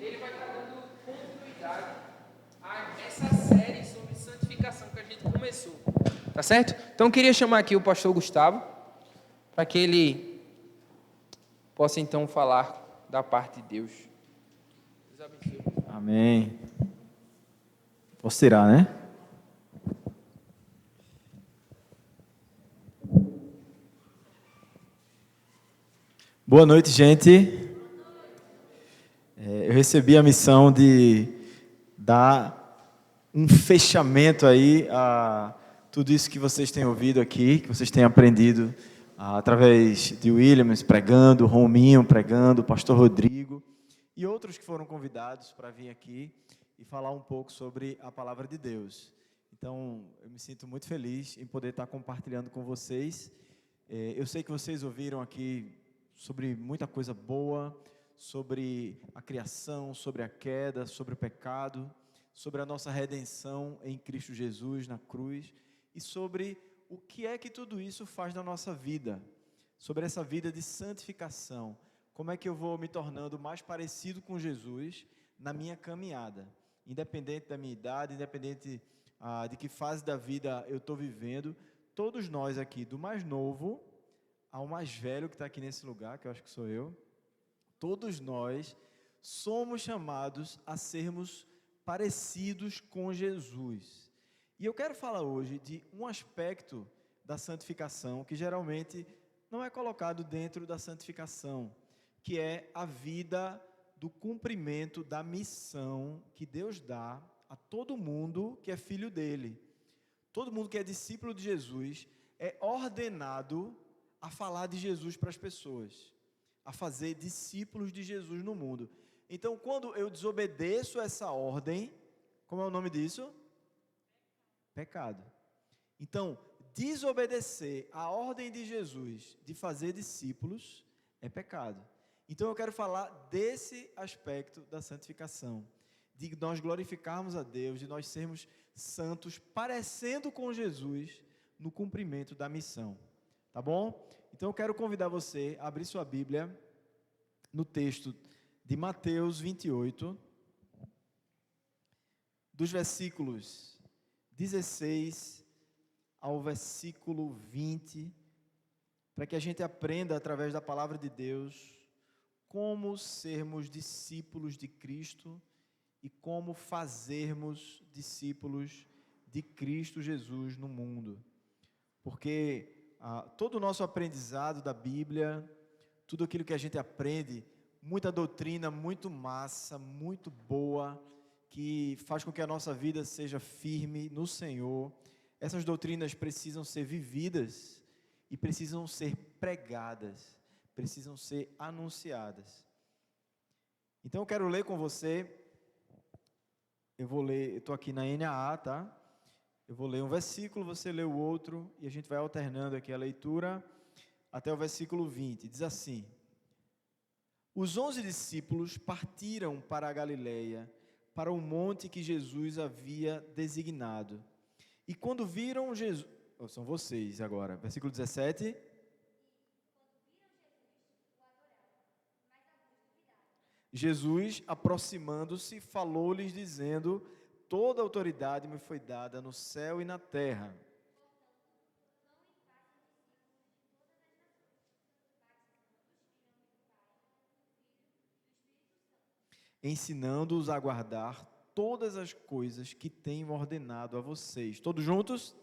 ele vai estar dando continuidade a essa série sobre santificação que a gente começou. Tá certo? Então eu queria chamar aqui o pastor Gustavo, para que ele possa então falar da parte de Deus. Deus abençoe. Amém. Posso tirar, né? Boa noite, gente. Eu recebi a missão de dar um fechamento aí a tudo isso que vocês têm ouvido aqui, que vocês têm aprendido através de Williams pregando, Rominho pregando, Pastor Rodrigo e outros que foram convidados para vir aqui e falar um pouco sobre a palavra de Deus. Então, eu me sinto muito feliz em poder estar compartilhando com vocês. Eu sei que vocês ouviram aqui sobre muita coisa boa, sobre a criação, sobre a queda, sobre o pecado, sobre a nossa redenção em Cristo Jesus na cruz e sobre o que é que tudo isso faz na nossa vida, sobre essa vida de santificação, como é que eu vou me tornando mais parecido com Jesus na minha caminhada, independente da minha idade, independente de que fase da vida eu estou vivendo. Todos nós aqui, do mais novo ao mais velho que está aqui nesse lugar, que eu acho que sou eu, todos nós somos chamados a sermos parecidos com Jesus. E eu quero falar hoje de um aspecto da santificação que geralmente não é colocado dentro da santificação, que é a vida do cumprimento da missão que Deus dá a todo mundo que é filho dele. Todo mundo que é discípulo de Jesus é ordenado a falar de Jesus para as pessoas, a fazer discípulos de Jesus no mundo. Então, quando eu desobedeço essa ordem, como é o nome disso? Pecado. Então, desobedecer a ordem de Jesus de fazer discípulos é pecado. Então, eu quero falar desse aspecto da santificação, de nós glorificarmos a Deus, de nós sermos santos, parecendo com Jesus no cumprimento da missão. Tá bom? Então eu quero convidar você a abrir sua Bíblia no texto de Mateus 28, dos versículos 16 ao versículo 20, para que a gente aprenda através da palavra de Deus como sermos discípulos de Cristo e como fazermos discípulos de Cristo Jesus no mundo. Porque todo o nosso aprendizado da Bíblia, tudo aquilo que a gente aprende, muita doutrina, muito massa, muito boa, que faz com que a nossa vida seja firme no Senhor. Essas doutrinas precisam ser vividas e precisam ser pregadas, precisam ser anunciadas. Então eu quero ler com você, eu estou aqui na NAA, tá? Eu vou ler um versículo, você lê o outro, e a gente vai alternando aqui a leitura até o versículo 20. Diz assim: Os 11 discípulos partiram para a Galileia, para o monte que Jesus havia designado. E quando viram Jesus... são vocês agora, versículo 17. Jesus, aproximando-se, falou-lhes dizendo: Toda autoridade me foi dada no céu e na terra. Ensinando-os a guardar todas as coisas que tenho ordenado a vocês. Todos juntos?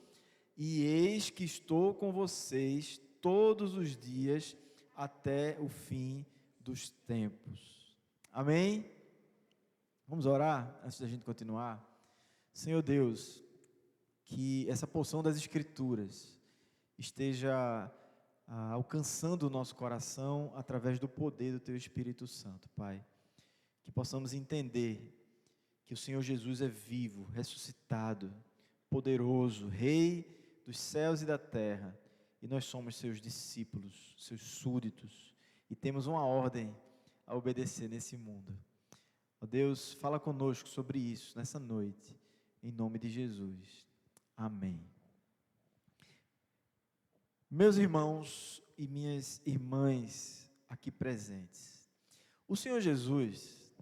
E eis que estou com vocês todos os dias até o fim dos tempos. Amém? Vamos orar antes da gente continuar? Senhor Deus, que essa porção das Escrituras esteja alcançando o nosso coração através do poder do Teu Espírito Santo, Pai. Que possamos entender que o Senhor Jesus é vivo, ressuscitado, poderoso, Rei dos céus e da terra, e nós somos Seus discípulos, Seus súditos, e temos uma ordem a obedecer nesse mundo. Ó Deus, fala conosco sobre isso nessa noite, em nome de Jesus. Amém. Meus irmãos e minhas irmãs aqui presentes, o Senhor Jesus,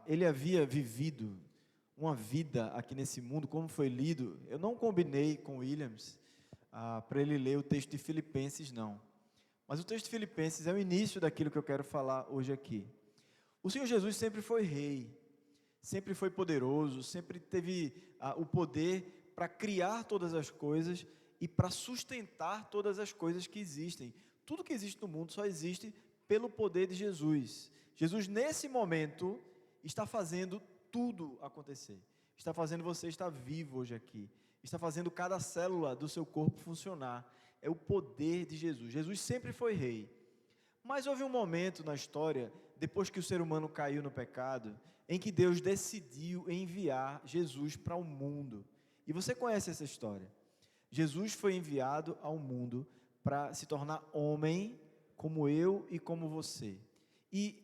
ele havia vivido uma vida aqui nesse mundo, como foi lido. Eu não combinei com Williams para ele ler o texto de Filipenses, não. Mas o texto de Filipenses é o início daquilo que eu quero falar hoje aqui. O Senhor Jesus sempre foi rei, sempre foi poderoso, sempre teve o poder para criar todas as coisas e para sustentar todas as coisas que existem. Tudo que existe no mundo só existe pelo poder de Jesus. Jesus, nesse momento, está fazendo tudo acontecer. Está fazendo você estar vivo hoje aqui. Está fazendo cada célula do seu corpo funcionar. É o poder de Jesus. Jesus sempre foi rei. Mas houve um momento na história, depois que o ser humano caiu no pecado, em que Deus decidiu enviar Jesus para o mundo. E você conhece essa história. Jesus foi enviado ao mundo para se tornar homem, como eu e como você. E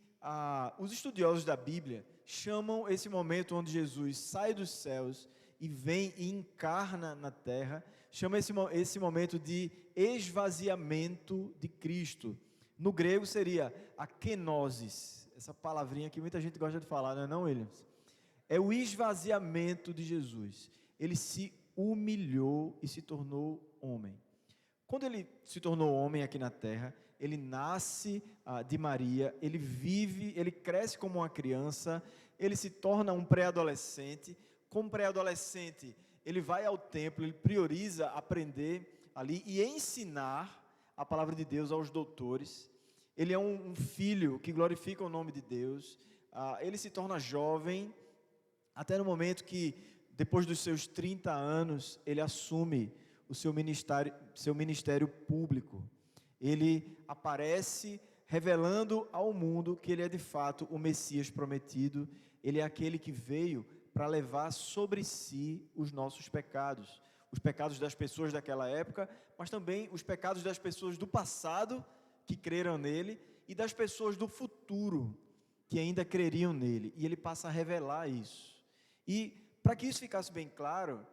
os estudiosos da Bíblia chamam esse momento onde Jesus sai dos céus e vem e encarna na terra, chama esse momento de esvaziamento de Cristo. No grego seria a kenosis, essa palavrinha que muita gente gosta de falar, não é não, Williams? É o esvaziamento de Jesus. Ele se humilhou e se tornou homem. Quando ele se tornou homem aqui na terra, ele nasce de Maria, ele vive, ele cresce como uma criança, ele se torna um pré-adolescente. Como pré-adolescente, ele vai ao templo, ele prioriza aprender ali e ensinar a palavra de Deus aos doutores. Ele é um filho que glorifica o nome de Deus. Ele se torna jovem, até no momento que, depois dos seus 30 anos, ele assume o seu ministério público. Ele aparece revelando ao mundo que ele é de fato o Messias prometido. Ele é aquele que veio para levar sobre si os nossos pecados. Os pecados das pessoas daquela época, mas também os pecados das pessoas do passado que creram nele e das pessoas do futuro que ainda creriam nele. E ele passa a revelar isso. E para que isso ficasse bem claro,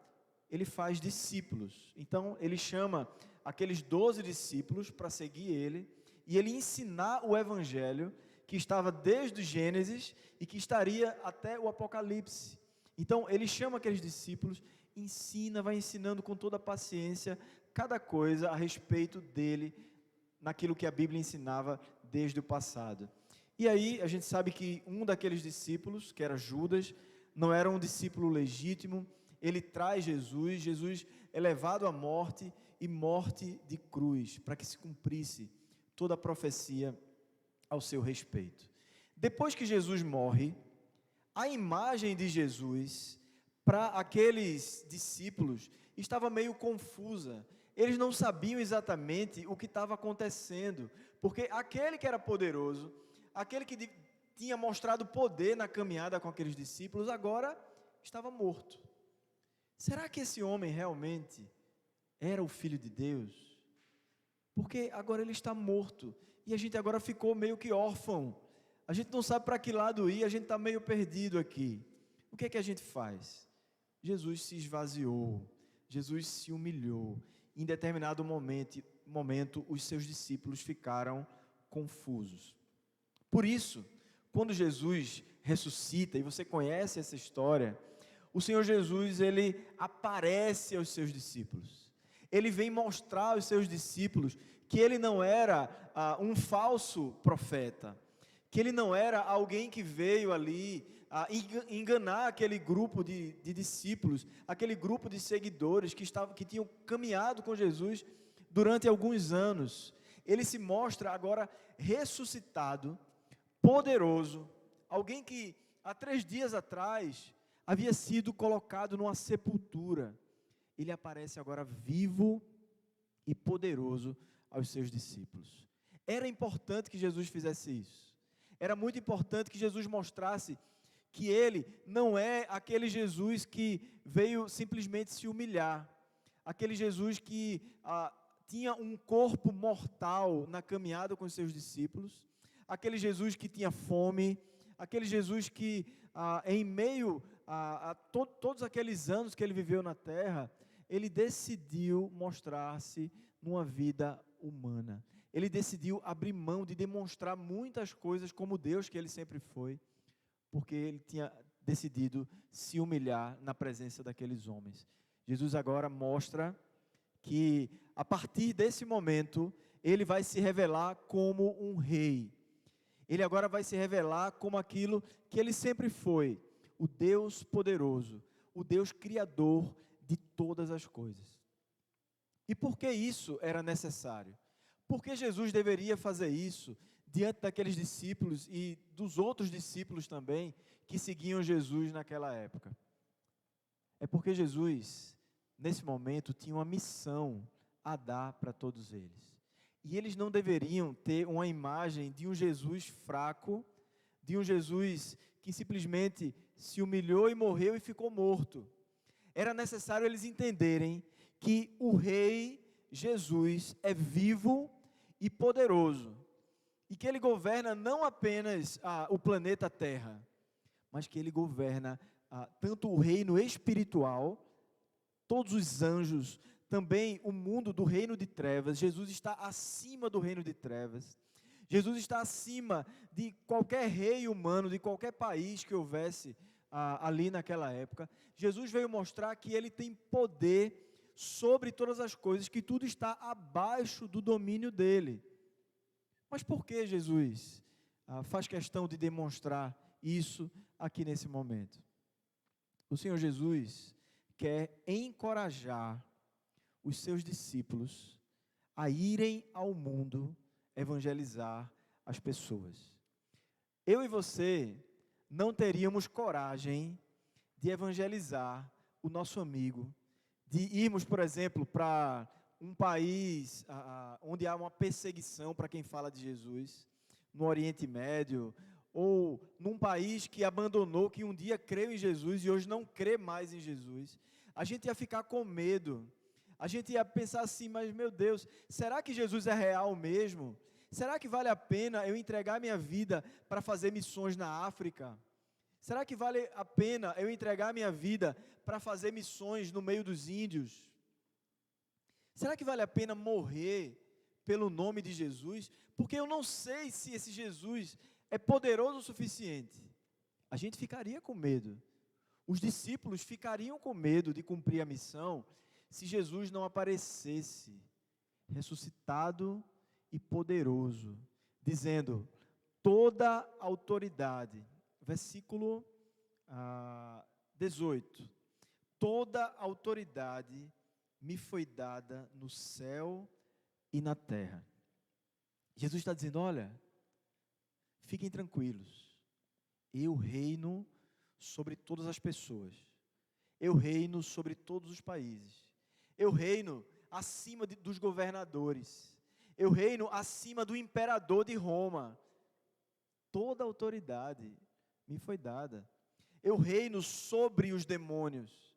ele faz discípulos. Então ele chama aqueles 12 discípulos para seguir ele e ele ensinar o evangelho que estava desde o Gênesis e que estaria até o Apocalipse. Então ele chama aqueles discípulos, ensina, vai ensinando com toda a paciência cada coisa a respeito dele, naquilo que a Bíblia ensinava desde o passado. E aí a gente sabe que um daqueles discípulos, que era Judas, não era um discípulo legítimo. Ele traz Jesus, Jesus é levado à morte e morte de cruz, para que se cumprisse toda a profecia ao seu respeito. Depois que Jesus morre, a imagem de Jesus para aqueles discípulos estava meio confusa. Eles não sabiam exatamente o que estava acontecendo, porque aquele que era poderoso, aquele que tinha mostrado poder na caminhada com aqueles discípulos, agora estava morto. Será que esse homem realmente era o Filho de Deus? Porque agora ele está morto e a gente agora ficou meio que órfão. A gente não sabe para que lado ir, a gente está meio perdido aqui. O que é que a gente faz? Jesus se esvaziou, Jesus se humilhou. Em determinado momento, os seus discípulos ficaram confusos. Por isso, quando Jesus ressuscita, e você conhece essa história, o Senhor Jesus, ele aparece aos seus discípulos. Ele vem mostrar aos seus discípulos que ele não era um falso profeta, que ele não era alguém que veio ali enganar aquele grupo de discípulos, aquele grupo de seguidores que tinham caminhado com Jesus durante alguns anos. Ele se mostra agora ressuscitado, poderoso, alguém que há 3 dias atrás havia sido colocado numa sepultura. Ele aparece agora vivo e poderoso aos seus discípulos. Era importante que Jesus fizesse isso. Era muito importante que Jesus mostrasse que ele não é aquele Jesus que veio simplesmente se humilhar, aquele Jesus que tinha um corpo mortal na caminhada com os seus discípulos, aquele Jesus que tinha fome, aquele Jesus que em meio a todos aqueles anos que ele viveu na terra, ele decidiu mostrar-se numa vida humana. Ele decidiu abrir mão de demonstrar muitas coisas como Deus que ele sempre foi, porque ele tinha decidido se humilhar na presença daqueles homens. Jesus agora mostra que, a partir desse momento, ele vai se revelar como um rei. Ele agora vai se revelar como aquilo que ele sempre foi, o Deus poderoso, o Deus criador de todas as coisas. E por que isso era necessário? Por que Jesus deveria fazer isso diante daqueles discípulos e dos outros discípulos também que seguiam Jesus naquela época? É porque Jesus, nesse momento, tinha uma missão a dar para todos eles. E eles não deveriam ter uma imagem de um Jesus fraco, de um Jesus que simplesmente se humilhou e morreu e ficou morto. Era necessário eles entenderem que o Rei Jesus é vivo e poderoso, e que ele governa não apenas o planeta Terra, mas que ele governa tanto o reino espiritual, todos os anjos, também o mundo do reino de trevas. Jesus está acima do reino de trevas. Jesus está acima de qualquer rei humano, de qualquer país que houvesse ali naquela época. Jesus veio mostrar que ele tem poder sobre todas as coisas, que tudo está abaixo do domínio dele. Mas por que Jesus faz questão de demonstrar isso aqui nesse momento? O Senhor Jesus quer encorajar os seus discípulos a irem ao mundo evangelizar as pessoas. Eu e você não teríamos coragem de evangelizar o nosso amigo, de irmos, por exemplo, para um país onde há uma perseguição para quem fala de Jesus, no Oriente Médio, ou num país que abandonou, que um dia creu em Jesus e hoje não crê mais em Jesus. A gente ia ficar com medo, a gente ia pensar assim: mas meu Deus, será que Jesus é real mesmo? Será que vale a pena eu entregar minha vida para fazer missões na África? Será que vale a pena eu entregar minha vida para fazer missões no meio dos índios? Será que vale a pena morrer pelo nome de Jesus? Porque eu não sei se esse Jesus é poderoso o suficiente. A gente ficaria com medo. Os discípulos ficariam com medo de cumprir a missão se Jesus não aparecesse ressuscitado e poderoso, dizendo: toda autoridade. Versículo 18. Toda autoridade me foi dada no céu e na terra. Jesus está dizendo: olha, fiquem tranquilos, eu reino sobre todas as pessoas, eu reino sobre todos os países, eu reino acima dos governadores, eu reino acima do imperador de Roma. Toda autoridade me foi dada. Eu reino sobre os demônios.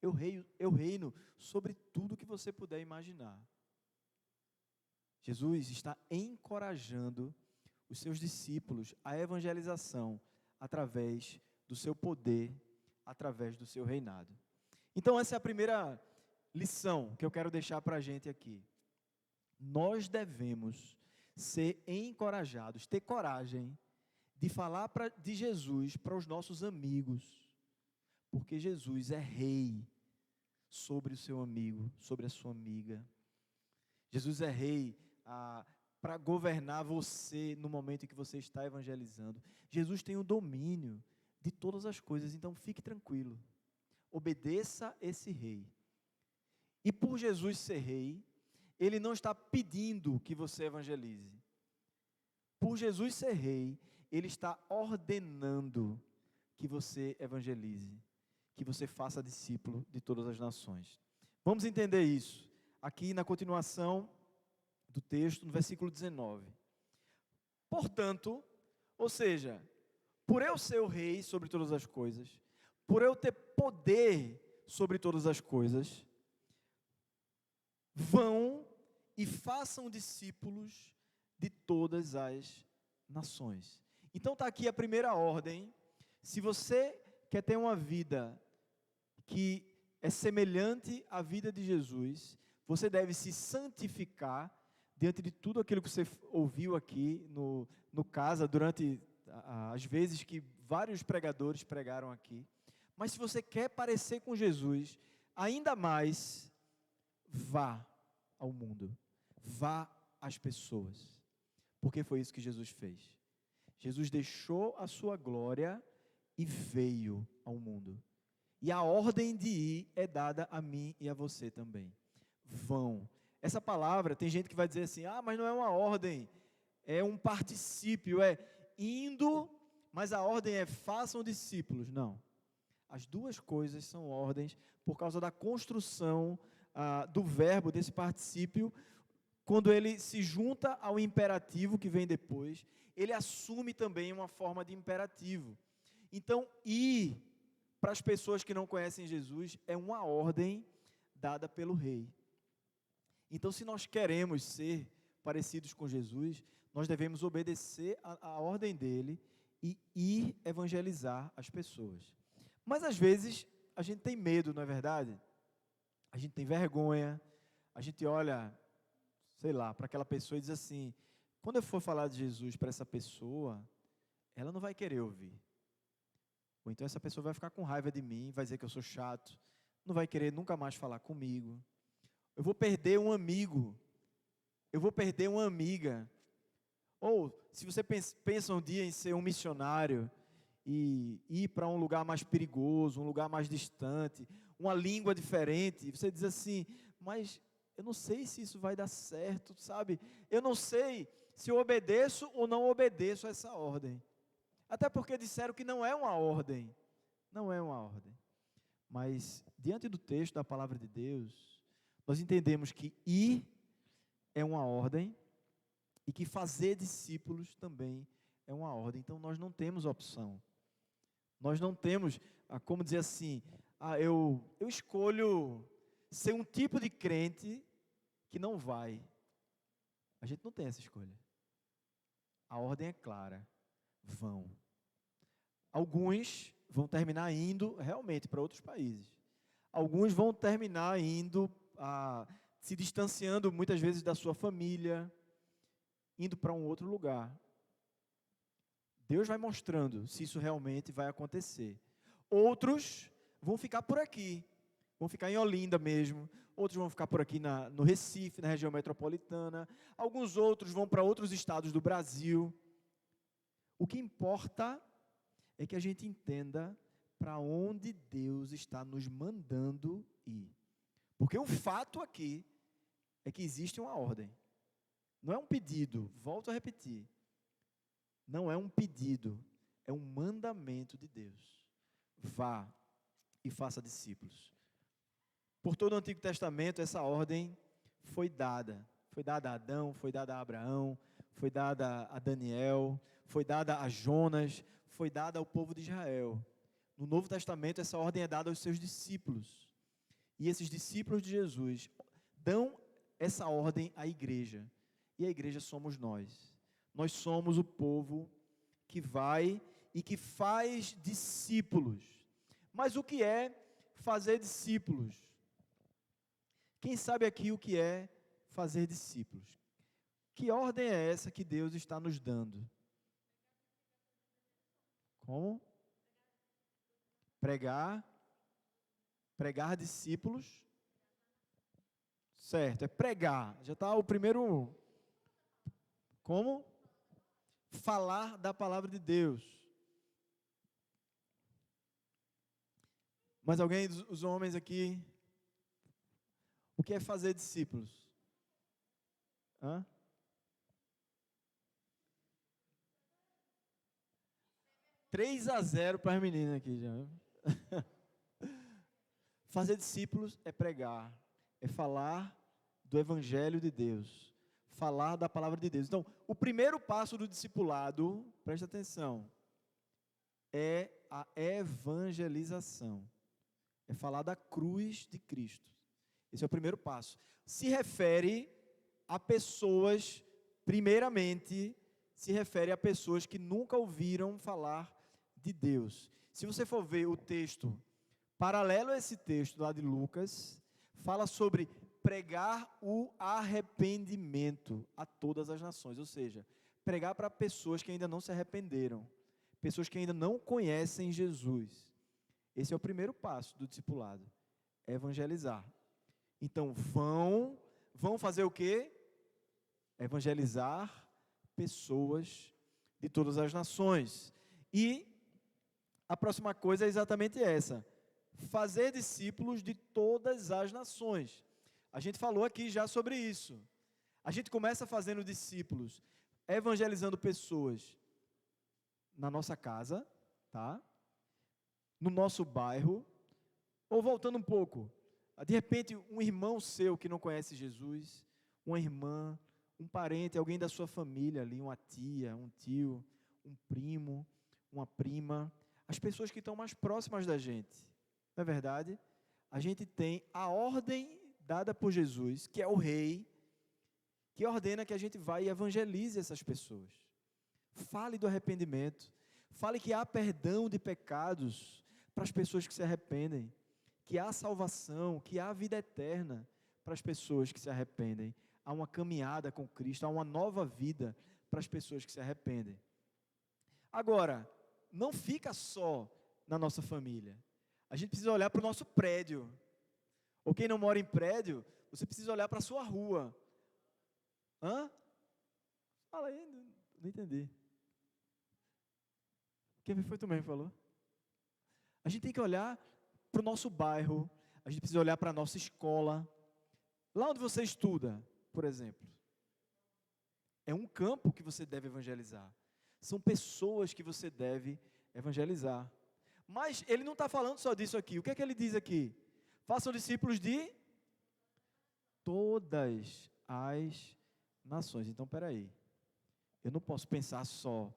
Eu reino sobre tudo que você puder imaginar. Jesus está encorajando os seus discípulos à evangelização através do seu poder, através do seu reinado. Então essa é a primeira lição que eu quero deixar para a gente aqui. Nós devemos ser encorajados, ter coragem de falar de Jesus para os nossos amigos, porque Jesus é rei sobre o seu amigo, sobre a sua amiga. Jesus é rei para governar você no momento em que você está evangelizando. Jesus tem o domínio de todas as coisas, então fique tranquilo, obedeça esse rei. E por Jesus ser rei, ele não está pedindo que você evangelize. Por Jesus ser rei, ele está ordenando que você evangelize, que você faça discípulo de todas as nações. Vamos entender isso aqui na continuação do texto, no versículo 19. Portanto, ou seja, por eu ser o rei sobre todas as coisas, por eu ter poder sobre todas as coisas, vão e façam discípulos de todas as nações. Então está aqui a primeira ordem. Se você quer ter uma vida que é semelhante à vida de Jesus, você deve se santificar diante de tudo aquilo que você ouviu aqui no casa durante as vezes que vários pregadores pregaram aqui. Mas se você quer parecer com Jesus, ainda mais, vá ao mundo, vá às pessoas, porque foi isso que Jesus fez. Jesus deixou a sua glória e veio ao mundo. E a ordem de ir é dada a mim e a você também. Vão. Essa palavra, tem gente que vai dizer assim, mas não é uma ordem, é um particípio, é indo, mas a ordem é façam discípulos. Não. As duas coisas são ordens por causa da construção do verbo, desse particípio. Quando ele se junta ao imperativo que vem depois, ele assume também uma forma de imperativo. Então, ir para as pessoas que não conhecem Jesus é uma ordem dada pelo rei. Então, se nós queremos ser parecidos com Jesus, nós devemos obedecer a ordem dele e ir evangelizar as pessoas. Mas às vezes a gente tem medo, não é verdade? A gente tem vergonha, a gente olha, sei lá, para aquela pessoa e diz assim, quando eu for falar de Jesus para essa pessoa, ela não vai querer ouvir. Ou então essa pessoa vai ficar com raiva de mim, vai dizer que eu sou chato, não vai querer nunca mais falar comigo. Eu vou perder um amigo, eu vou perder uma amiga. Ou, se você pensa um dia em ser um missionário e ir para um lugar mais perigoso, um lugar mais distante, uma língua diferente, você diz assim, mas eu não sei se isso vai dar certo, sabe? Eu não sei se eu obedeço ou não obedeço a essa ordem. Até porque disseram que não é uma ordem. Não é uma ordem. Mas, diante do texto da palavra de Deus, nós entendemos que ir é uma ordem e que fazer discípulos também é uma ordem. Então, nós não temos opção. Nós não temos, como dizer assim, eu escolho ser um tipo de crente que não vai. A gente não tem essa escolha. A ordem é clara. Vão. Alguns vão terminar indo realmente para outros países. Alguns vão terminar indo, se distanciando muitas vezes da sua família, indo para um outro lugar. Deus vai mostrando se isso realmente vai acontecer. Outros vão ficar por aqui, vão ficar em Olinda mesmo. Outros vão ficar por aqui no Recife, na região metropolitana. Alguns outros vão para outros estados do Brasil. O que importa é que a gente entenda para onde Deus está nos mandando ir. Porque o fato aqui é que existe uma ordem. Não é um pedido, volto a repetir. Não é um pedido, é um mandamento de Deus. Vá e faça discípulos. Por todo o Antigo Testamento, essa ordem foi dada. Foi dada a Adão, foi dada a Abraão, foi dada a Daniel, foi dada a Jonas, foi dada ao povo de Israel. No Novo Testamento, essa ordem é dada aos seus discípulos. E esses discípulos de Jesus dão essa ordem à igreja. E a igreja somos nós. Nós somos o povo que vai e que faz discípulos. Mas o que é fazer discípulos? Quem sabe aqui o que é fazer discípulos? Que ordem é essa que Deus está nos dando? Como? Pregar discípulos. Certo, é pregar. Já está o primeiro. Como? Falar da palavra de Deus. Mas alguém dos homens aqui, o que é fazer discípulos? 3-0 para as meninas aqui já. Fazer discípulos é pregar, é falar do evangelho de Deus, falar da palavra de Deus. Então, o primeiro passo do discipulado, presta atenção, é a evangelização. É falar da cruz de Cristo. Esse é o primeiro passo. Se refere a pessoas, primeiramente, se refere a pessoas que nunca ouviram falar de Deus. Se você for ver o texto, paralelo a esse texto lá de Lucas, fala sobre pregar o arrependimento a todas as nações. Ou seja, pregar para pessoas que ainda não se arrependeram. pessoas que ainda não conhecem Jesus. Esse é o primeiro passo do discipulado, evangelizar. Então, vão fazer o quê? Evangelizar pessoas de todas as nações. E a próxima coisa é exatamente essa: fazer discípulos de todas as nações. A gente falou aqui já sobre isso. A gente começa fazendo discípulos, evangelizando pessoas na nossa casa, tá? No nosso bairro, ou voltando um pouco, de repente um irmão seu que não conhece Jesus, uma irmã, um parente, alguém da sua família ali, uma tia, um tio, um primo, uma prima, as pessoas que estão mais próximas da gente. Não é verdade? A gente tem a ordem dada por Jesus, que é o rei, que ordena que a gente vá e evangelize essas pessoas. Fale do arrependimento, fale que há perdão de pecados para as pessoas que se arrependem, que há salvação, que há vida eterna para as pessoas que se arrependem. Há uma caminhada com Cristo, há uma nova vida para as pessoas que se arrependem. Agora, não fica só na nossa família. A gente precisa olhar para o nosso prédio. Ou quem não mora em prédio, você precisa olhar para a sua rua. Hã? Fala aí, não entendi. Quem foi tu mesmo que falou? A gente tem que olhar para o nosso bairro, a gente precisa olhar para a nossa escola. Lá onde você estuda, por exemplo, é um campo que você deve evangelizar. São pessoas que você deve evangelizar. Mas ele não está falando só disso aqui. O que é que ele diz aqui? Façam discípulos de todas as nações. Então, espera aí. Eu não posso pensar só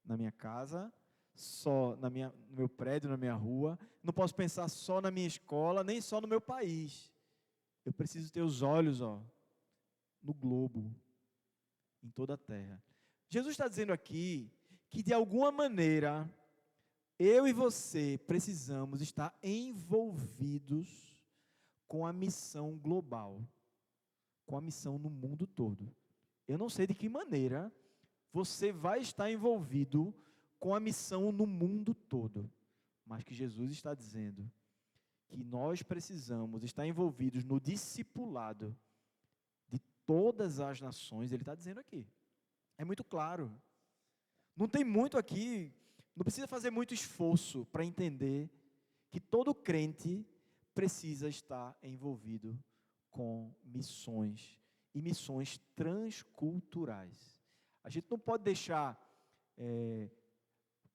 na minha casa, só no meu prédio, na minha rua. Não posso pensar só na minha escola, nem só no meu país. Eu preciso ter os olhos, no globo, em toda a terra. Jesus está dizendo aqui que, de alguma maneira, eu e você precisamos estar envolvidos com a missão global, com a missão no mundo todo. Eu não sei de que maneira você vai estar envolvido com a missão no mundo todo, mas que Jesus está dizendo que nós precisamos estar envolvidos no discipulado de todas as nações. Ele está dizendo aqui. É muito claro. Não tem muito aqui, não precisa fazer muito esforço para entender que todo crente precisa estar envolvido com missões e missões transculturais. A gente não pode deixar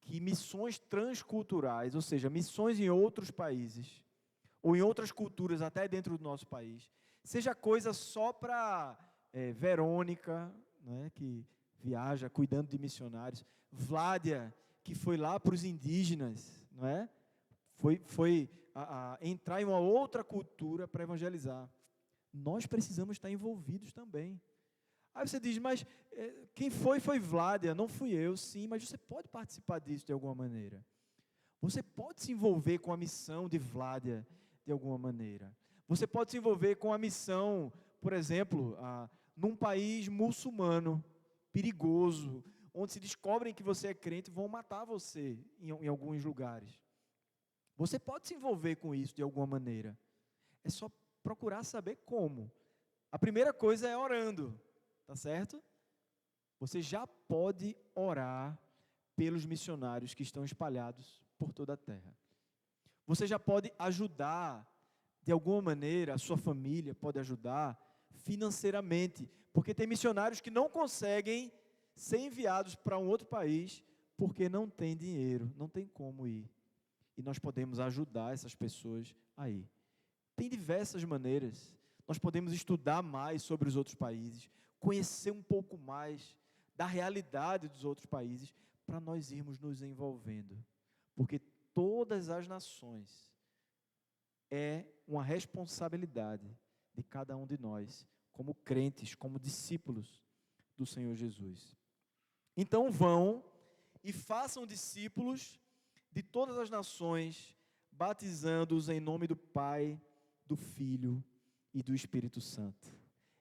que missões transculturais, ou seja, missões em outros países, ou em outras culturas, até dentro do nosso país, seja coisa só para Verônica, né, que viaja cuidando de missionários, Vládia, que foi lá para os indígenas, não é? Foi entrar em uma outra cultura para evangelizar. Nós precisamos estar envolvidos também. Aí você diz, mas quem foi Vládia, não fui eu. Sim, mas você pode participar disso de alguma maneira. Você pode se envolver com a missão de Vládia de alguma maneira. Você pode se envolver com a missão, por exemplo, num país muçulmano, perigoso, onde se descobrem que você é crente, vão matar você em alguns lugares. Você pode se envolver com isso de alguma maneira. É só procurar saber como. A primeira coisa é orando, tá certo? Você já pode orar pelos missionários que estão espalhados por toda a terra. Você já pode ajudar, de alguma maneira, a sua família pode ajudar financeiramente, porque tem missionários que não conseguem ser enviados para um outro país porque não tem dinheiro, não tem como ir. E nós podemos ajudar essas pessoas a ir. Tem diversas maneiras. Nós podemos estudar mais sobre os outros países, conhecer um pouco mais da realidade dos outros países, para nós irmos nos envolvendo. Porque todas as nações é uma responsabilidade de cada um de nós, como crentes, como discípulos do Senhor Jesus. Então vão e façam discípulos de todas as nações, batizando-os em nome do Pai, do Filho e do Espírito Santo.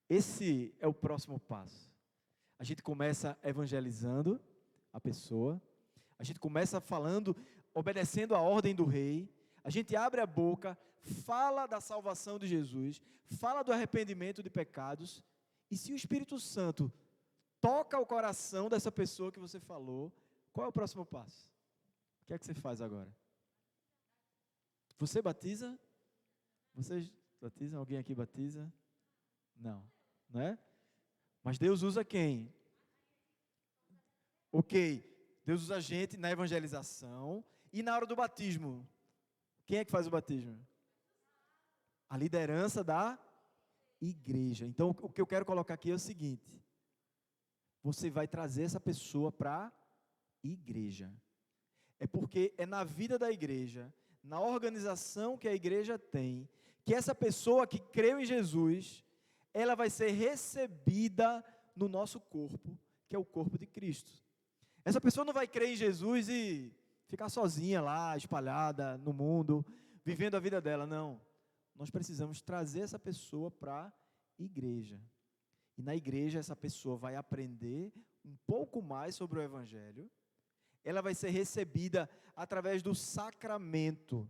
Esse é o próximo passo. A gente começa evangelizando a pessoa, A gente começa falando, obedecendo a ordem do rei, a gente abre a boca, fala da salvação de Jesus, fala do arrependimento de pecados, e se o Espírito Santo toca o coração dessa pessoa que você falou, qual é o próximo passo? O que é que você faz agora? Você batiza? Vocês batizam? Alguém aqui batiza? Não, né? Mas Deus usa quem? Ok, Deus usa a gente na evangelização e na hora do batismo. Quem é que faz o batismo? A liderança da igreja. Então, o que eu quero colocar aqui é o seguinte: você vai trazer essa pessoa para a igreja. É porque é na vida da igreja, na organização que a igreja tem, que essa pessoa que creu em Jesus, ela vai ser recebida no nosso corpo, que é o corpo de Cristo. Essa pessoa não vai crer em Jesus e ficar sozinha lá, espalhada no mundo, vivendo a vida dela, não. Nós precisamos trazer essa pessoa para a igreja. E na igreja essa pessoa vai aprender um pouco mais sobre o Evangelho. Ela vai ser recebida através do sacramento.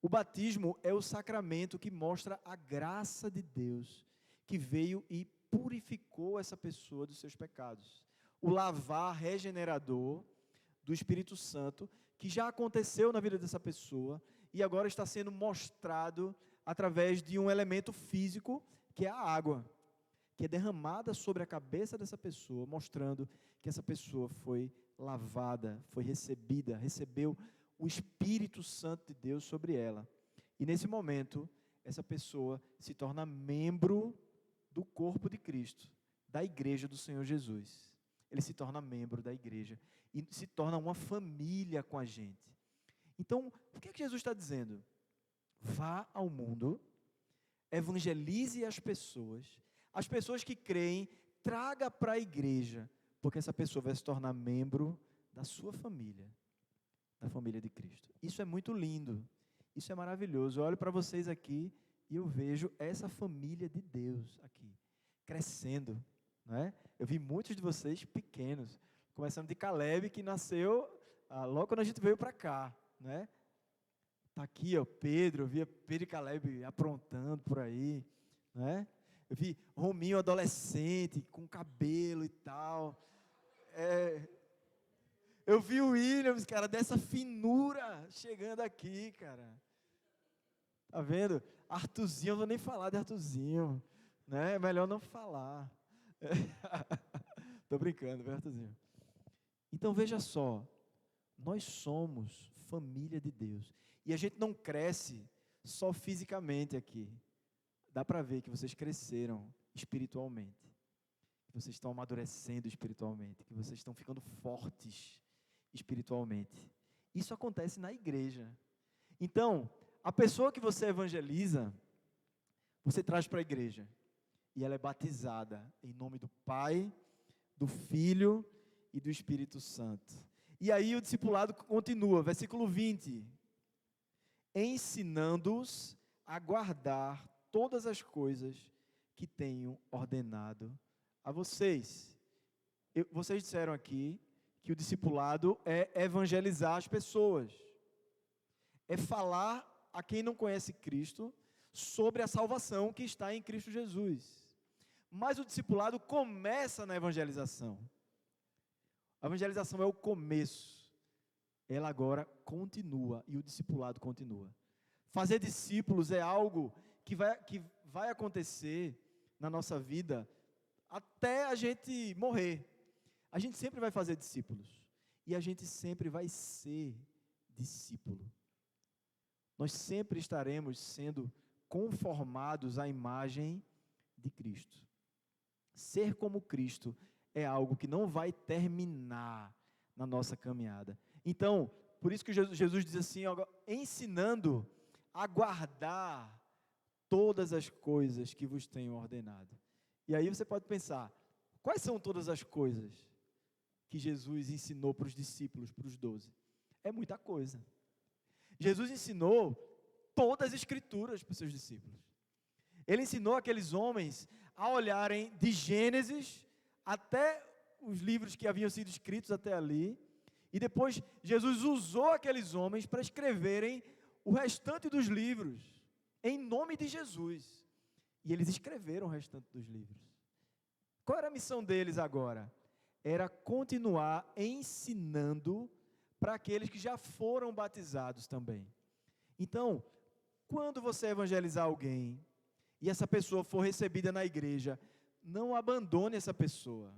O batismo é o sacramento que mostra a graça de Deus, que veio e purificou essa pessoa dos seus pecados. O lavar regenerador do Espírito Santo, que já aconteceu na vida dessa pessoa e agora está sendo mostrado através de um elemento físico, que é a água, que é derramada sobre a cabeça dessa pessoa, mostrando que essa pessoa foi lavada, foi recebida, recebeu o Espírito Santo de Deus sobre ela. E nesse momento, essa pessoa se torna membro do corpo de Cristo, da igreja do Senhor Jesus. Ele se torna membro da igreja e se torna uma família com a gente. Então, o que é que Jesus está dizendo? Vá ao mundo, evangelize as pessoas que creem, traga para a igreja, porque essa pessoa vai se tornar membro da sua família, da família de Cristo. Isso é muito lindo, isso é maravilhoso. Eu olho para vocês aqui e eu vejo essa família de Deus aqui, crescendo. Não é? Eu vi muitos de vocês pequenos, começando de Caleb, que nasceu logo quando a gente veio para cá. Né? Tá aqui, ó, Pedro, eu via Pedro e Caleb aprontando por aí. Né? Eu vi Rominho adolescente, com cabelo e tal. Eu vi o Williams, cara, dessa finura, chegando aqui, cara. Tá vendo? Arthurzinho, eu não vou nem falar de Arthurzinho. Né? É melhor não falar. Estou brincando, Bertozinho. Então veja só, nós somos família de Deus. E a gente não cresce só fisicamente aqui. Dá para ver que vocês cresceram espiritualmente. Que vocês estão amadurecendo espiritualmente. Que vocês estão ficando fortes espiritualmente. Isso acontece na igreja. Então, a pessoa que você evangeliza, você traz para a igreja. E ela é batizada em nome do Pai, do Filho e do Espírito Santo. E aí o discipulado continua, versículo 20. Ensinando-os a guardar todas as coisas que tenho ordenado a vocês. Vocês disseram aqui que o discipulado é evangelizar as pessoas. É falar a quem não conhece Cristo sobre a salvação que está em Cristo Jesus. Mas o discipulado começa na evangelização. A evangelização é o começo. Ela agora continua e o discipulado continua. Fazer discípulos é algo que vai acontecer na nossa vida até a gente morrer. A gente sempre vai fazer discípulos. E a gente sempre vai ser discípulo. Nós sempre estaremos sendo conformados à imagem de Cristo. Ser como Cristo é algo que não vai terminar na nossa caminhada. Então, por isso que Jesus diz assim, ensinando a guardar todas as coisas que vos tenho ordenado. E aí você pode pensar, quais são todas as coisas que Jesus ensinou para os discípulos, para os 12? É muita coisa. Jesus ensinou todas as escrituras para os seus discípulos. Ele ensinou aqueles homens a olharem de Gênesis até os livros que haviam sido escritos até ali E depois Jesus usou aqueles homens para escreverem o restante dos livros, em nome de Jesus. E eles escreveram o restante dos livros. Qual era a missão deles agora? Era continuar ensinando para aqueles que já foram batizados também. Então, quando você evangelizar alguém e essa pessoa for recebida na igreja, não abandone essa pessoa.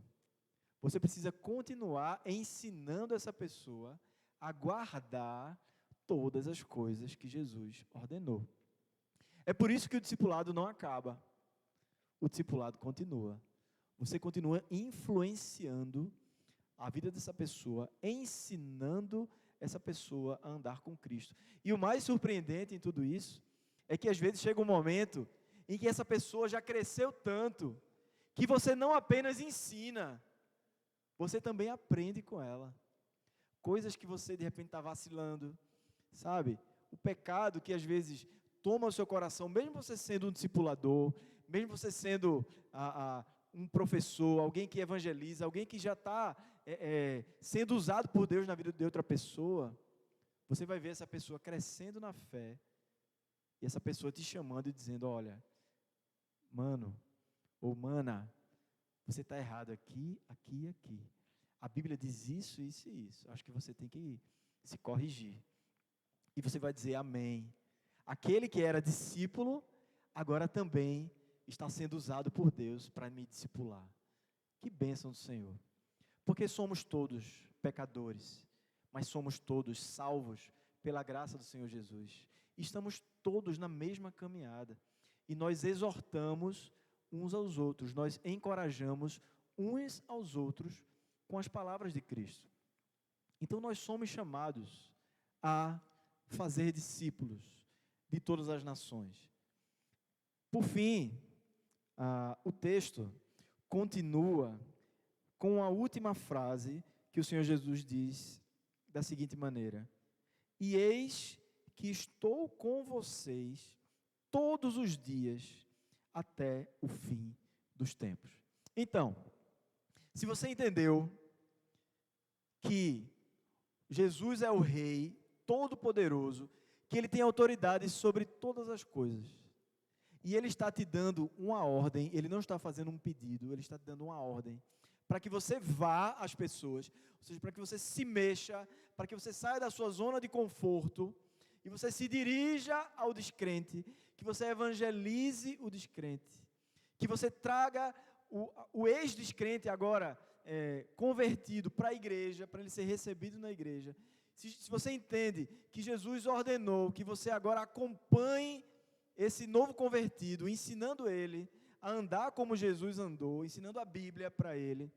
Você precisa continuar ensinando essa pessoa a guardar todas as coisas que Jesus ordenou. É por isso que o discipulado não acaba. O discipulado continua. Você continua influenciando a vida dessa pessoa, ensinando essa pessoa a andar com Cristo. E o mais surpreendente em tudo isso é que às vezes chega um momento em que essa pessoa já cresceu tanto que você não apenas ensina, você também aprende com ela. Coisas que você de repente está vacilando, sabe? O pecado que às vezes toma o seu coração, mesmo você sendo um discipulador, mesmo você sendo um professor, alguém que evangeliza, alguém que já está sendo usado por Deus na vida de outra pessoa, você vai ver essa pessoa crescendo na fé, e essa pessoa te chamando e dizendo, olha, mano, ou mana, você está errado aqui, aqui e aqui. A Bíblia diz isso, isso e isso. Acho que você tem que se corrigir. E você vai dizer amém. Aquele que era discípulo, agora também está sendo usado por Deus para me discipular. Que bênção do Senhor. Porque somos todos pecadores, mas somos todos salvos pela graça do Senhor Jesus. Estamos todos na mesma caminhada. E nós exortamos uns aos outros, nós encorajamos uns aos outros com as palavras de Cristo. Então nós somos chamados a fazer discípulos de todas as nações. Por fim, o texto continua com a última frase que o Senhor Jesus diz da seguinte maneira: e eis que estou com vocês todos os dias até o fim dos tempos. Então, se você entendeu que Jesus é o Rei Todo-Poderoso, que Ele tem autoridade sobre todas as coisas, e Ele está te dando uma ordem, Ele não está fazendo um pedido, Ele está te dando uma ordem, para que você vá às pessoas, ou seja, para que você se mexa, para que você saia da sua zona de conforto, e você se dirija ao descrente, que você evangelize o descrente, que você traga o ex-descrente agora convertido para a igreja, para ele ser recebido na igreja. Se você entende que Jesus ordenou que você agora acompanhe esse novo convertido, ensinando ele a andar como Jesus andou, ensinando a Bíblia para ele,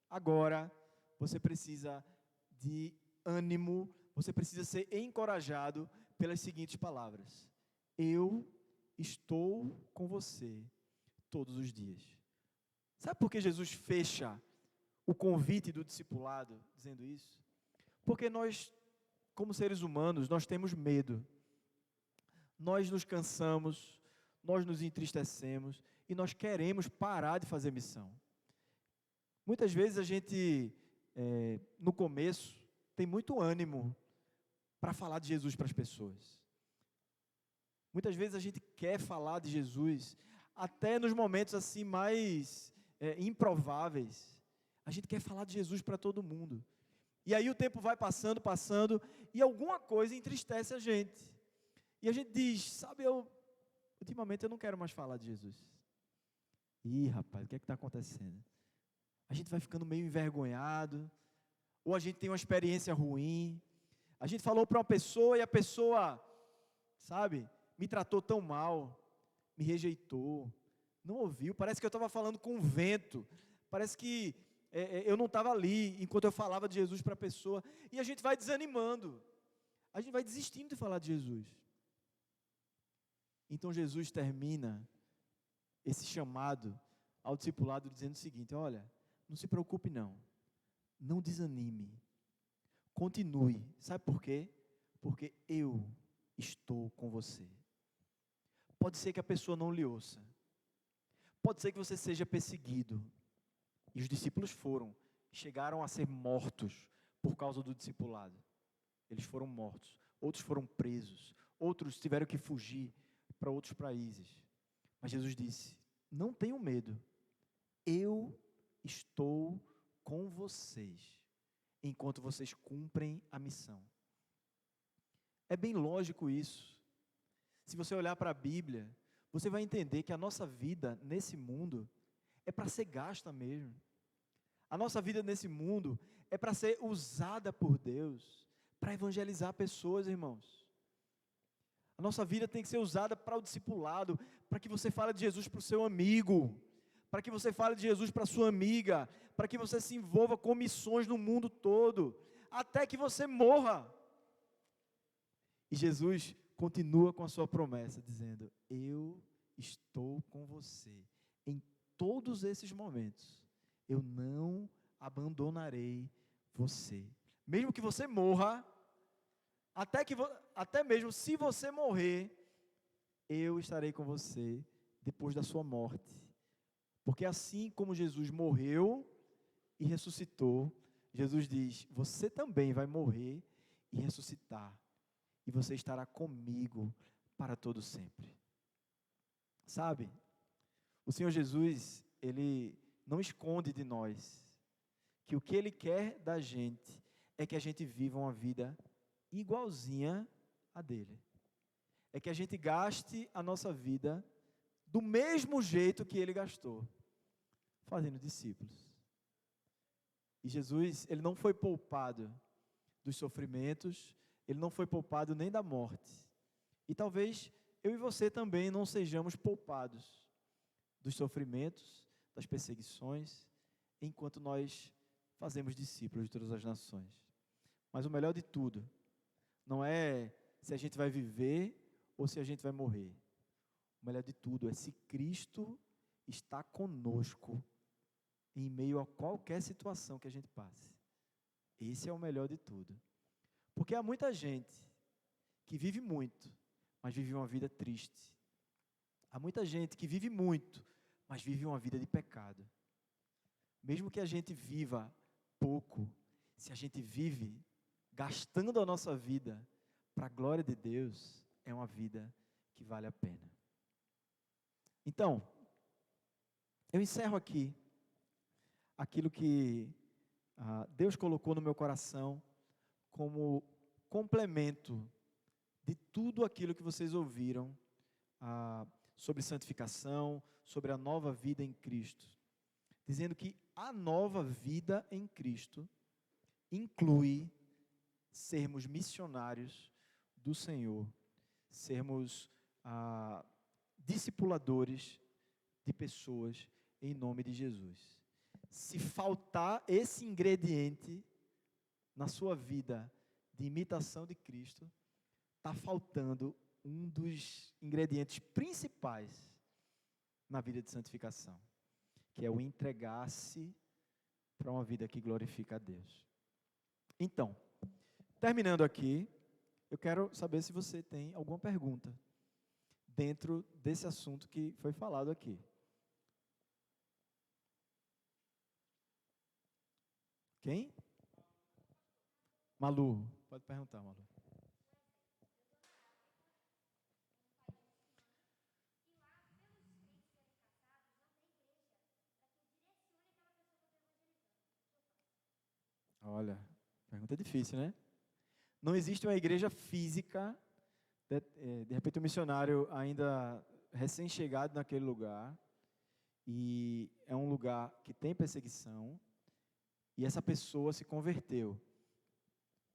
agora você precisa de ânimo, você precisa ser encorajado pelas seguintes palavras: eu estou com você todos os dias. Sabe por que Jesus fecha o convite do discipulado dizendo isso? Porque nós, como seres humanos, nós temos medo. Nós nos cansamos, nós nos entristecemos e nós queremos parar de fazer missão. Muitas vezes a gente, no começo, tem muito ânimo para falar de Jesus para as pessoas. Muitas vezes a gente quer falar de Jesus, até nos momentos assim mais improváveis. A gente quer falar de Jesus para todo mundo. E aí o tempo vai passando, e alguma coisa entristece a gente. E a gente diz, sabe, ultimamente eu não quero mais falar de Jesus. Ih, rapaz, o que é que está acontecendo? A gente vai ficando meio envergonhado, ou a gente tem uma experiência ruim. A gente falou para uma pessoa e a pessoa, sabe, me tratou tão mal, me rejeitou, não ouviu. Parece que eu estava falando com o vento, parece que eu não estava ali enquanto eu falava de Jesus para a pessoa. E a gente vai desanimando, a gente vai desistindo de falar de Jesus. Então Jesus termina esse chamado ao discipulado dizendo o seguinte: olha, não se preocupe não desanime, continue. Sabe por quê? Porque eu estou com você. Pode ser que a pessoa não lhe ouça, pode ser que você seja perseguido, e os discípulos chegaram a ser mortos por causa do discipulado. Eles foram mortos, outros foram presos, outros tiveram que fugir para outros países. Mas Jesus disse: não tenham medo, eu estou com vocês, enquanto vocês cumprem a missão. É bem lógico isso. Se você olhar para a Bíblia, você vai entender que a nossa vida nesse mundo é para ser gasta mesmo. A nossa vida nesse mundo é para ser usada por Deus, para evangelizar pessoas, irmãos. A nossa vida tem que ser usada para o discipulado, para que você fale de Jesus para o seu amigo, para que você fale de Jesus para a sua amiga, para que você se envolva com missões no mundo todo, até que você morra. E Jesus continua com a sua promessa, dizendo: eu estou com você em todos esses momentos. Eu não abandonarei você. Mesmo que você morra, até mesmo se você morrer, eu estarei com você depois da sua morte. Porque assim como Jesus morreu e ressuscitou, Jesus diz: você também vai morrer e ressuscitar. E você estará comigo para todo sempre. Sabe, o Senhor Jesus, Ele não esconde de nós que o que Ele quer da gente é que a gente viva uma vida igualzinha a dele. É que a gente gaste a nossa vida do mesmo jeito que Ele gastou, fazendo discípulos. E Jesus, Ele não foi poupado dos sofrimentos, Ele não foi poupado nem da morte. E talvez eu e você também não sejamos poupados dos sofrimentos, das perseguições, enquanto nós fazemos discípulos de todas as nações. Mas o melhor de tudo, não é se a gente vai viver ou se a gente vai morrer. O melhor de tudo é se Cristo está conosco em meio a qualquer situação que a gente passe. Esse é o melhor de tudo. Porque há muita gente que vive muito, mas vive uma vida triste. Há muita gente que vive muito, mas vive uma vida de pecado. Mesmo que a gente viva pouco, se a gente vive gastando a nossa vida para a glória de Deus, é uma vida que vale a pena. Então, eu encerro aqui aquilo que Deus colocou no meu coração como complemento de tudo aquilo que vocês ouviram sobre santificação, sobre a nova vida em Cristo. Dizendo que a nova vida em Cristo inclui sermos missionários do Senhor, sermos discipuladores de pessoas em nome de Jesus. Se faltar esse ingrediente na sua vida de imitação de Cristo, está faltando um dos ingredientes principais na vida de santificação, que é o entregar-se para uma vida que glorifica a Deus. Então, terminando aqui, eu quero saber se você tem alguma pergunta dentro desse assunto que foi falado aqui. Quem? Malu, pode perguntar, Malu. Olha, pergunta difícil, né? Não existe uma igreja física, de repente um missionário ainda recém-chegado naquele lugar, e é um lugar que tem perseguição, e essa pessoa se converteu.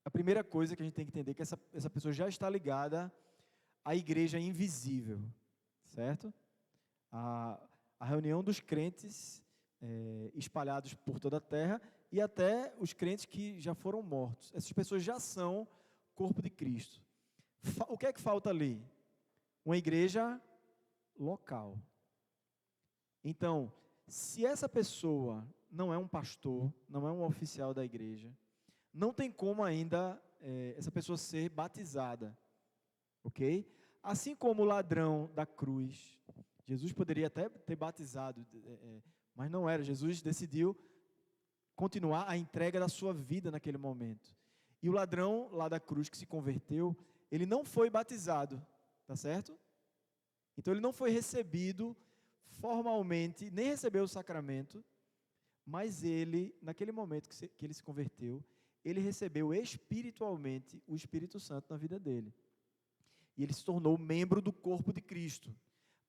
A primeira coisa que a gente tem que entender é que essa pessoa já está ligada à igreja invisível, certo? A reunião dos crentes espalhados por toda a terra e até os crentes que já foram mortos. Essas pessoas já são corpo de Cristo. O que é que falta ali? Uma igreja local. Então, se essa pessoa não é um pastor, não é um oficial da igreja, não tem como ainda essa pessoa ser batizada, ok? Assim como o ladrão da cruz, Jesus poderia até ter batizado, mas não era. Jesus decidiu continuar a entrega da sua vida naquele momento. E o ladrão lá da cruz que se converteu, ele não foi batizado, tá certo? Então ele não foi recebido formalmente, nem recebeu o sacramento, mas ele, naquele momento que ele se converteu, ele recebeu espiritualmente o Espírito Santo na vida dele. E ele se tornou membro do corpo de Cristo.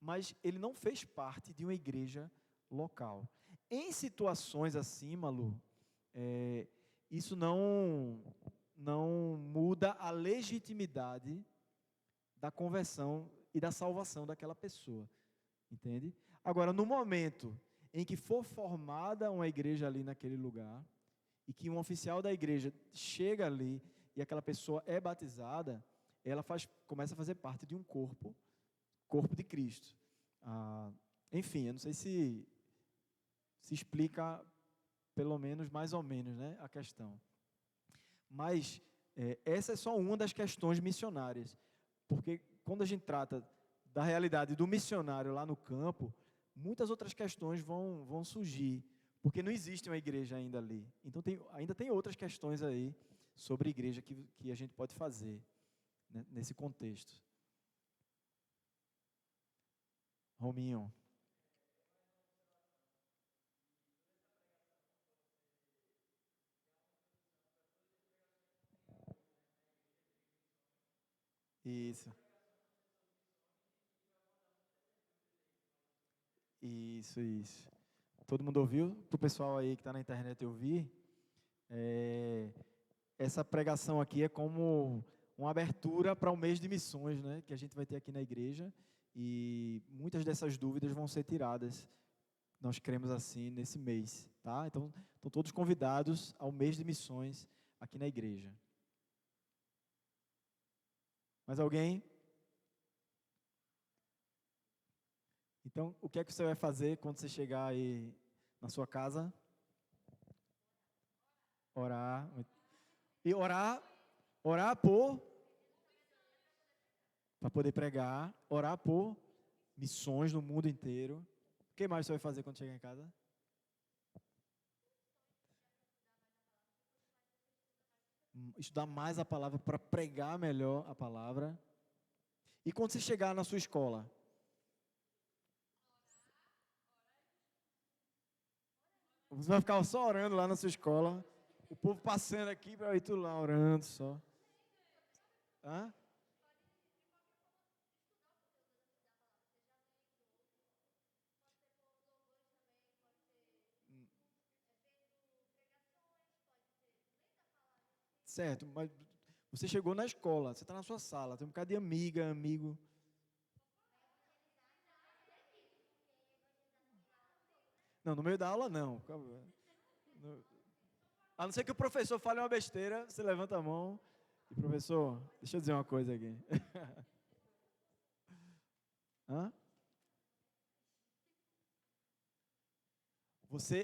Mas ele não fez parte de uma igreja local. Em situações assim, Malu, isso não muda a legitimidade da conversão e da salvação daquela pessoa. Entende? Agora, no momento em que for formada uma igreja ali naquele lugar, e que um oficial da igreja chega ali e aquela pessoa é batizada, ela começa a fazer parte de um corpo de Cristo. Enfim, eu não sei se explica, pelo menos, mais ou menos, né, a questão. Mas essa é só uma das questões missionárias, porque quando a gente trata da realidade do missionário lá no campo, muitas outras questões vão surgir, porque não existe uma igreja ainda ali. Então ainda tem outras questões aí sobre igreja que a gente pode fazer, né, nesse contexto. Rominho. Isso. Isso. Todo mundo ouviu? Para o pessoal aí que está na internet ouvir, essa pregação aqui é como uma abertura para o mês de missões, né, que a gente vai ter aqui na igreja, e muitas dessas dúvidas vão ser tiradas, nós cremos assim, nesse mês, tá? Então, estão todos convidados ao mês de missões aqui na igreja. Mais alguém? Então, o que é que você vai fazer quando você chegar aí na sua casa? Orar. E orar para poder pregar, orar por missões no mundo inteiro. O que mais você vai fazer quando chegar em casa? Estudar mais a palavra para pregar melhor a palavra. E quando você chegar na sua escola? Você vai ficar só orando lá na sua escola. O povo passando aqui para ir tudo lá orando só. Hã? Certo, mas você chegou na escola, você está na sua sala, tem um bocado de amiga, amigo. Não, no meio da aula não. A não ser que o professor fale uma besteira, você levanta a mão e, professor, deixa eu dizer uma coisa aqui. Hã?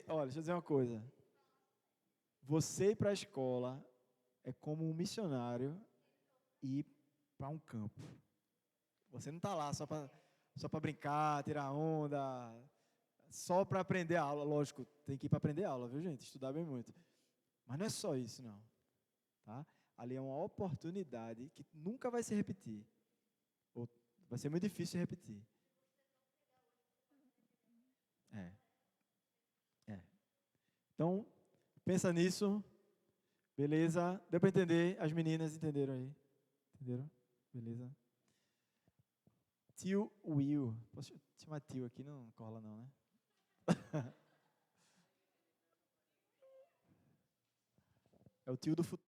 Olha, deixa eu dizer uma coisa. Você ir para a escola é como um missionário ir para um campo. Você não está lá só para brincar, tirar onda, só para aprender a aula. Lógico, tem que ir para aprender a aula, viu, gente? Estudar bem muito. Mas não é só isso, não. Tá? Ali é uma oportunidade que nunca vai se repetir. Ou vai ser muito difícil de repetir. Então, pensa nisso. Beleza? Deu para entender? As meninas entenderam aí? Entenderam? Beleza? Tio Will. Posso chamar tio aqui? Não cola não, né? É o tio do futuro.